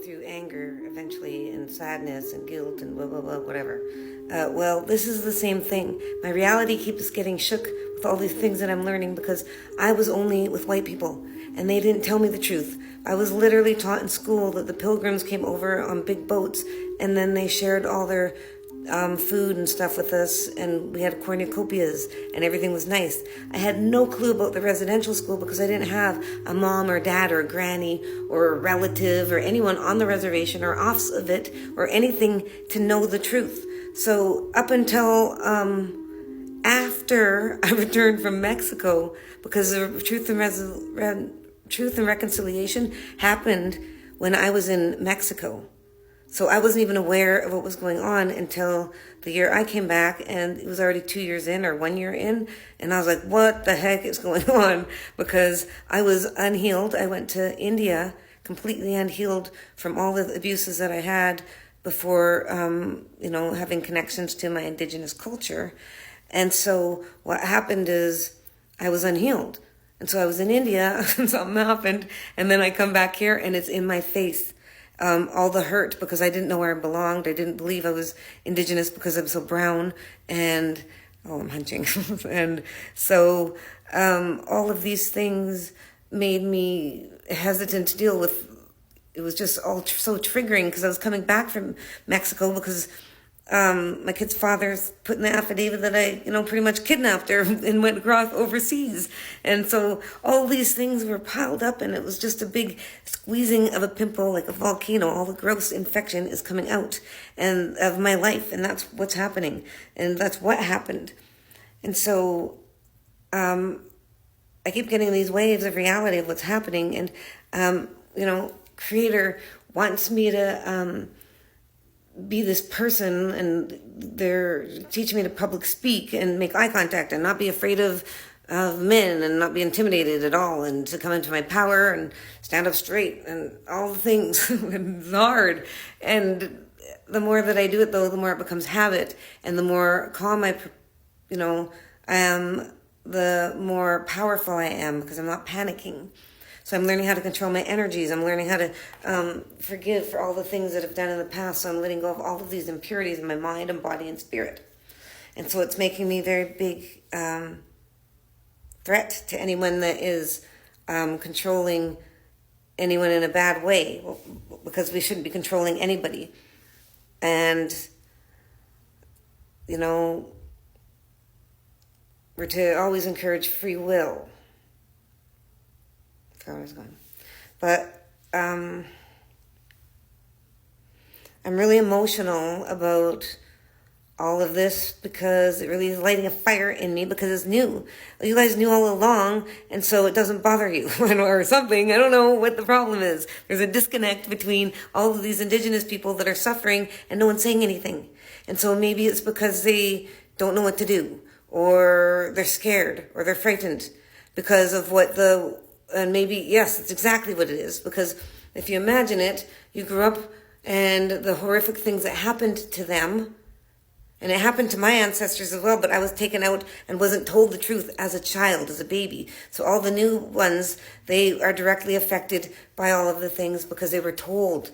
through anger eventually, and sadness and guilt and blah, blah, blah, whatever. Well, this is the same thing. My reality keeps getting shook with all these things that I'm learning because I was only with white people and they didn't tell me the truth. I was literally taught in school that the pilgrims came over on big boats and then they shared all their food and stuff with us, and we had cornucopias and everything was nice. I had no clue about the residential school because I didn't have a mom or dad or a granny or a relative or anyone on the reservation or off of it or anything to know the truth. So up until after I returned from Mexico, because the Truth and Reconciliation happened when I was in Mexico. So I wasn't even aware of what was going on until the year I came back, and it was already 2 years in or 1 year in. And I was like, what the heck is going on? Because I was unhealed. I went to India completely unhealed from all the abuses that I had before, having connections to my indigenous culture. And so what happened is I was unhealed. And so I was in India, something happened, and then I come back here and it's in my face. All the hurt because I didn't know where I belonged. I didn't believe I was indigenous because I'm so brown and, I'm hunching. And so, all of these things made me hesitant to deal with. It was just all so triggering because I was coming back from Mexico because my kid's father's put in the affidavit that I, pretty much kidnapped her and went across overseas. And so all these things were piled up and it was just a big squeezing of a pimple, like a volcano. All the gross infection is coming out and of my life. And that's what's happening. And that's what happened. And so, I keep getting these waves of reality of what's happening. And, Creator wants me to, be this person, and they're teaching me to public speak and make eye contact and not be afraid of men and not be intimidated at all, and to come into my power and stand up straight and all the things. It's hard. And the more that I do it, though, the more it becomes habit, and the more calm I am, the more powerful I am because I'm not panicking. So I'm learning how to control my energies. I'm learning how to forgive for all the things that I've done in the past. So I'm letting go of all of these impurities in my mind and body and spirit. And so it's making me a very big threat to anyone that is controlling anyone in a bad way, because we shouldn't be controlling anybody. And, we're to always encourage free will. I was going. But I'm really emotional about all of this because it really is lighting a fire in me because it's new. You guys knew all along, and so it doesn't bother you or something. I don't know what the problem is. There's a disconnect between all of these indigenous people that are suffering and no one's saying anything. And so maybe it's because they don't know what to do, or they're scared, or they're frightened because of and maybe, yes, it's exactly what it is. Because if you imagine it, you grew up and the horrific things that happened to them, and it happened to my ancestors as well, but I was taken out and wasn't told the truth as a child, as a baby. So all the new ones, they are directly affected by all of the things because they were told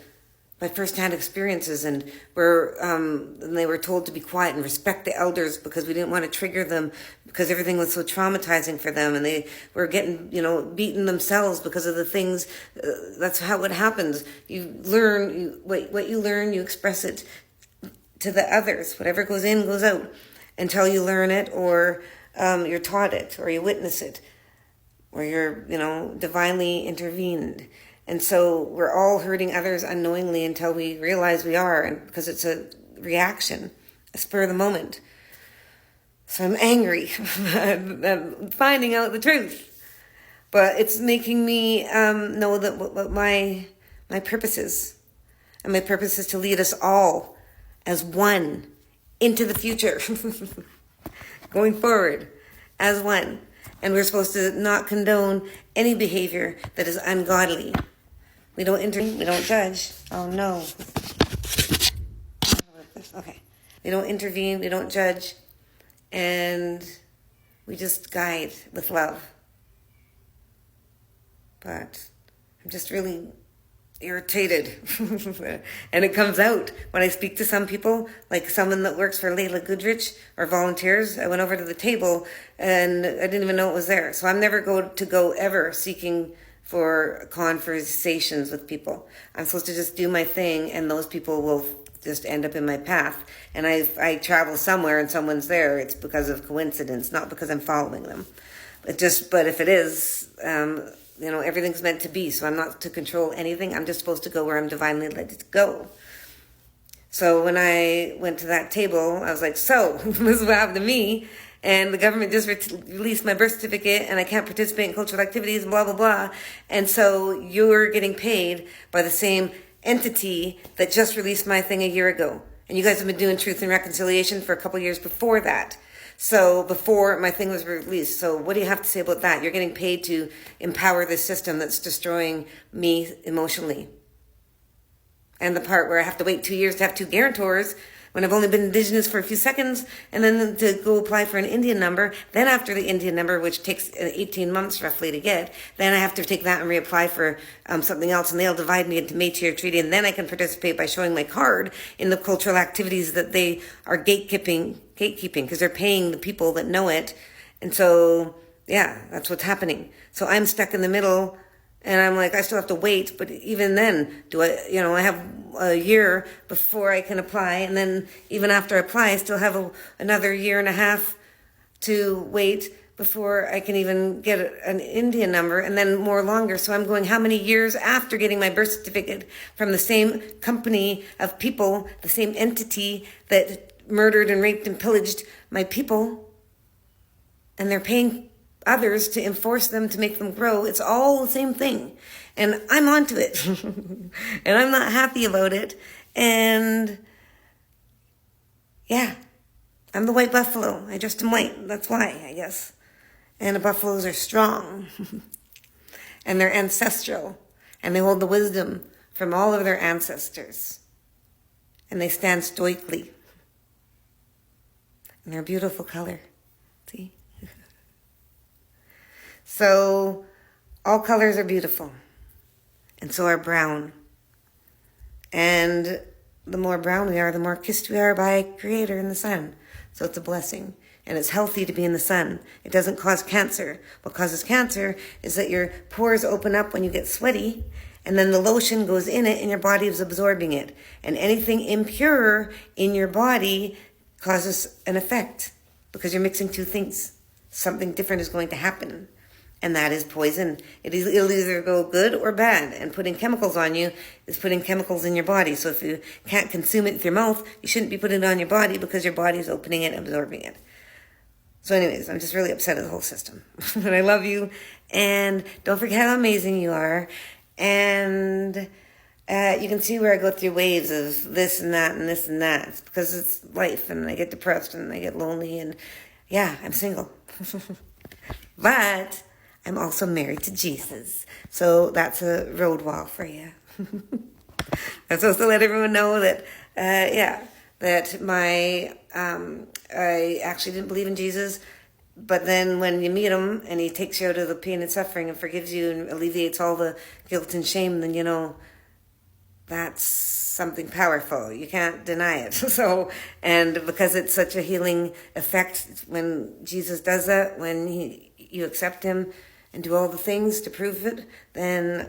by first-hand experiences, and they were told to be quiet and respect the elders because we didn't want to trigger them because everything was so traumatizing for them, and they were getting, beaten themselves because of the things. That's how it happens. You learn, what you learn, you express it to the others. Whatever goes in, goes out until you learn it, or you're taught it, or you witness it, or you're, divinely intervened. And so we're all hurting others unknowingly until we realize we are, and because it's a reaction, a spur of the moment. So I'm angry. I'm finding out the truth. But it's making me know that what my purpose is. And my purpose is to lead us all as one into the future. Going forward as one. And we're supposed to not condone any behavior that is ungodly. We don't intervene, we don't judge. Oh no. Okay. We don't intervene, we don't judge, and we just guide with love. But I'm just really irritated. And it comes out when I speak to some people, like someone that works for Layla Goodrich or volunteers. I went over to the table and I didn't even know it was there. So I'm never going to go ever seeking for conversations with people. I'm supposed to just do my thing, and those people will just end up in my path. And I travel somewhere and someone's there, it's because of coincidence, not because I'm following them. But if it is, everything's meant to be. So I'm not to control anything. I'm just supposed to go where I'm divinely led to go. So when I went to that table, I was like, so this is what happened to me. And the government just released my birth certificate, and I can't participate in cultural activities, and blah, blah, blah. And so you're getting paid by the same entity that just released my thing a year ago. And you guys have been doing Truth and Reconciliation for a couple years before that. So before my thing was released. So what do you have to say about that? You're getting paid to empower this system that's destroying me emotionally. And the part where I have to wait 2 years to have 2 guarantors when I've only been Indigenous for a few seconds, and then to go apply for an Indian number. Then after the Indian number, which takes 18 months roughly to get, then I have to take that and reapply for something else, and they'll divide me into Métis treaty, and then I can participate by showing my card in the cultural activities that they are gatekeeping, because they're paying the people that know it. And so, yeah, that's what's happening. So I'm stuck in the middle. And I'm like, I still have to wait. But even then, I have a year before I can apply. And then even after I apply, I still have another year and a half to wait before I can even get an Indian number, and then more longer. So I'm going, how many years after getting my birth certificate from the same company of people, the same entity that murdered and raped and pillaged my people, and they're paying others to enforce them, to make them grow. It's all the same thing. And I'm onto it. And I'm not happy about it. And yeah, I'm the white buffalo. I dressed in white. That's why, I guess. And the buffaloes are strong. And they're ancestral. And they hold the wisdom from all of their ancestors. And they stand stoically. And they're a beautiful color. See? So, all colors are beautiful, and so are brown. And the more brown we are, the more kissed we are by Creator in the sun. So it's a blessing, and it's healthy to be in the sun. It doesn't cause cancer. What causes cancer is that your pores open up when you get sweaty, and then the lotion goes in it, and your body is absorbing it. And anything impure in your body causes an effect, because you're mixing two things. Something different is going to happen. And that is poison. It'll either go good or bad. And putting chemicals on you is putting chemicals in your body. So if you can't consume it with your mouth, you shouldn't be putting it on your body, because your body is opening it and absorbing it. So anyways, I'm just really upset at the whole system. But I love you. And don't forget how amazing you are. And you can see where I go through waves of this and that and this and that. It's because it's life, and I get depressed and I get lonely. And yeah, I'm single. But I'm also married to Jesus. So that's a road wall for you. I'm supposed to let everyone know that, that I actually didn't believe in Jesus. But then when you meet him and he takes you out of the pain and suffering and forgives you and alleviates all the guilt and shame, then, that's something powerful. You can't deny it. So, and because it's such a healing effect when Jesus does that, when you accept him and do all the things to prove it, then,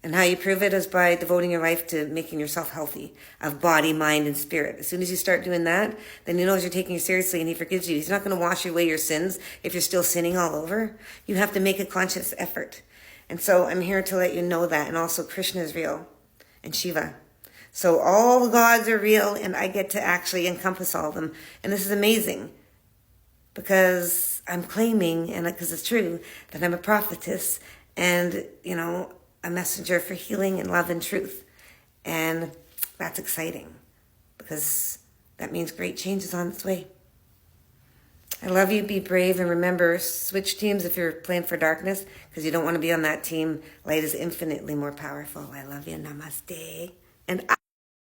and how you prove it is by devoting your life to making yourself healthy of body, mind, and spirit. As soon as you start doing that, then he knows you're taking it seriously and he forgives you. He's not going to wash away your sins if you're still sinning all over. You have to make a conscious effort. And so I'm here to let you know that. And also Krishna is real and Shiva. So all the gods are real, and I get to actually encompass all of them. And this is amazing, because I'm claiming, and because it's true, that I'm a prophetess and, a messenger for healing and love and truth. And that's exciting, because that means great change is on its way. I love you. Be brave. And remember, switch teams if you're playing for darkness, because you don't want to be on that team. Light is infinitely more powerful. I love you. Namaste. And